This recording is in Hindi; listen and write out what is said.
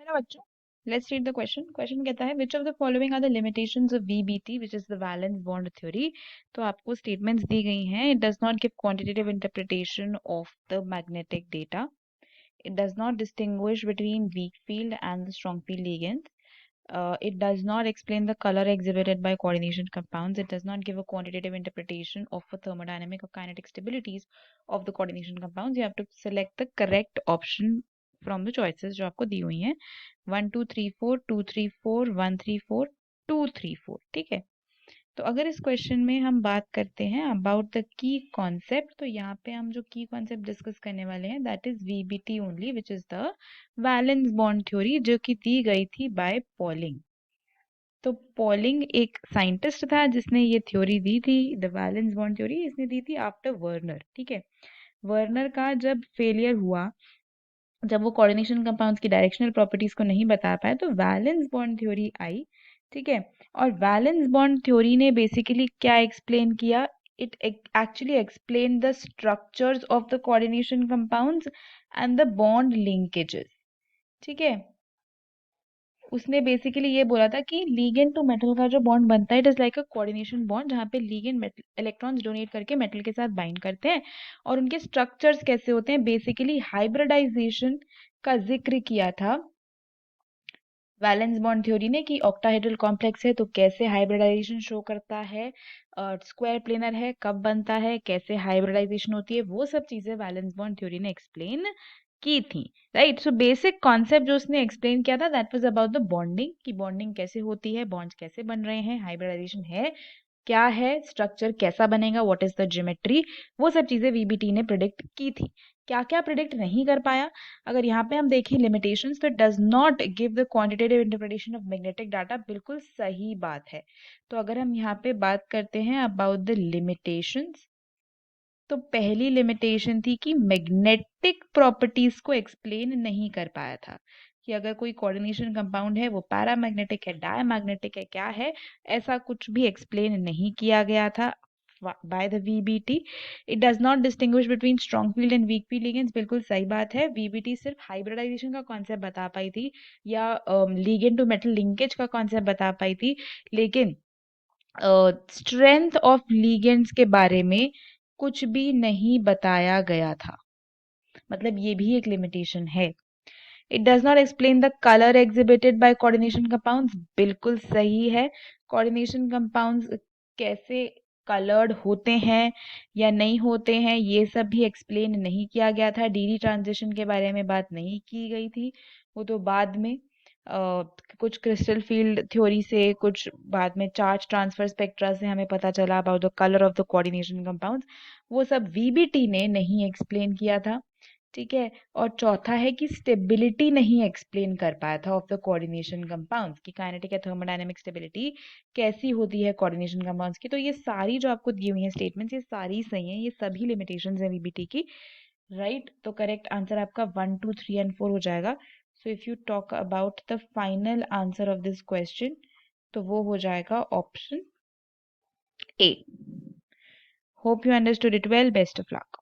हेलो बच्चों, let's read the question. Question कहता है which of the following are the limitations of VBT which is the valence bond theory. तो आपको स्टेटमेंट्स दी गई हैं। It does not give quantitative interpretation of the magnetic data, it does not distinguish between weak field and the strong field ligands, it does not explain the color exhibited by coordination compounds. It does not give a quantitative interpretation of the thermodynamic or kinetic stabilities of the coordination compounds. You have to select the correct option from the choices जो आपको दी हुई हैं 1 2 3 4 2 3 4 1 3 4 2 3 4। ठीक है, तो अगर इस क्वेश्चन में हम बात करते हैं अबाउट द की कॉन्सेप्ट, तो यहाँ पे हम जो की कॉन्सेप्ट डिस्कस करने वाले हैं that is VBT only, which is the valence bond theory, जो कि दी गई थी बाय पॉलिंग। तो पॉलिंग एक साइंटिस्ट था जिसने ये थ्योरी दी थी, द वैलेंस बॉन्ड थ्योरी इसने दी थी आफ्टर वर्नर। ठीक है, वर्नर का जब फेलियर हुआ, जब वो कोऑर्डिनेशन कंपाउंड्स की डायरेक्शनल प्रॉपर्टीज को नहीं बता पाए, तो वैलेंस बॉन्ड थ्योरी आई। ठीक है, और वैलेंस बॉन्ड थ्योरी ने बेसिकली क्या एक्सप्लेन किया, it actually explain the structures of the coordination compounds and the bond linkages. ठीक है, उसने बेसिकली ये बोला था कि लीगेंड टू मेटल का जो बॉन्ड बनता है it is like a coordination bond, जहाँ पे लीगेंड इलेक्ट्रॉन्स डोनेट करके मेटल के साथ बाइंड करते हैं। और उनके स्ट्रक्चर्स कैसे होते हैं, बेसिकली हाइब्रिडाइजेशन का जिक्र किया था वैलेंस बॉन्ड थ्योरी ने कि ऑक्टाहेड्रल कॉम्प्लेक्स है तो कैसे हाइब्रिडाइजेशन शो करता है, स्क्वायर प्लेनर है कब बनता है, कैसे हाइब्रिडाइजेशन होती है, वो सब चीजें वैलेंस बॉन्ड थ्योरी ने एक्सप्लेन की थी। राइट, सो बेसिक कॉन्सेप्ट जो उसने एक्सप्लेन किया था that was about the bonding, कि बॉन्डिंग कैसे होती है, बॉन्ड्स कैसे बन रहे हैं, हाइब्रिडाइजेशन है क्या है, स्ट्रक्चर कैसा बनेगा, व्हाट इज द ज्योमेट्री, वो सब चीजें वीबीटी ने प्रिडिक्ट की थी। क्या क्या प्रिडिक्ट नहीं कर पाया, अगर यहाँ पे हम देखें लिमिटेशंस, तो does not give the quantitative interpretation of magnetic data, बिल्कुल सही बात है। तो अगर हम यहाँ पे बात करते हैं अबाउट द लिमिटेशंस, तो पहली लिमिटेशन थी कि मैग्नेटिक प्रॉपर्टीज को एक्सप्लेन नहीं कर पाया था, कि अगर कोई कोऑर्डिनेशन कंपाउंड है वो पैरामैग्नेटिक है, डायमैग्नेटिक है, क्या है, ऐसा कुछ भी एक्सप्लेन नहीं किया गया था by the VBT. It does not distinguish between strong field and weak field ligands, बिल्कुल सही बात है। वीबीटी सिर्फ हाइब्रिडाइजेशन का कॉन्सेप्ट बता पाई थी या लिगेंड टू मेटल लिंकेज का कॉन्सेप्ट बता पाई थी, लेकिन स्ट्रेंथ ऑफ लिगेंड्स के बारे में कुछ भी नहीं बताया गया था। मतलब ये भी एक लिमिटेशन है। It does not explain the colour exhibited by coordination compounds, बिल्कुल सही है। कोऑर्डिनेशन कंपाउंड्स कैसे कलर्ड होते हैं या नहीं होते हैं, ये सब भी एक्सप्लेन नहीं किया गया था। डीडी ट्रांजिशन के बारे में बात नहीं की गई थी, वो तो बाद में कुछ क्रिस्टल फील्ड थ्योरी से, कुछ बाद में चार्ज ट्रांसफर स्पेक्ट्रा से हमें पता चला about the colour of the coordination compounds, वो सब वीबीटी ने नहीं एक्सप्लेन किया था। ठीक है, और चौथा है कि स्टेबिलिटी नहीं एक्सप्लेन कर पाया था ऑफ द कोऑर्डिनेशन कंपाउंड्स, की काइनेटिक या थर्मोडायनेमिक स्टेबिलिटी कैसी होती है कोऑर्डिनेशन कंपाउंड्स की। तो ये सारी जो आपको दी हुई है स्टेटमेंट्स, ये सारी सही हैं, ये सभी लिमिटेशंस हैं वीबीटी की। राइट, तो करेक्ट आंसर आपका 1 2 3 एंड 4 हो जाएगा। So if you talk about the final answer of this question, तो वो हो जाएगा option A. Hope you understood it well, best of luck.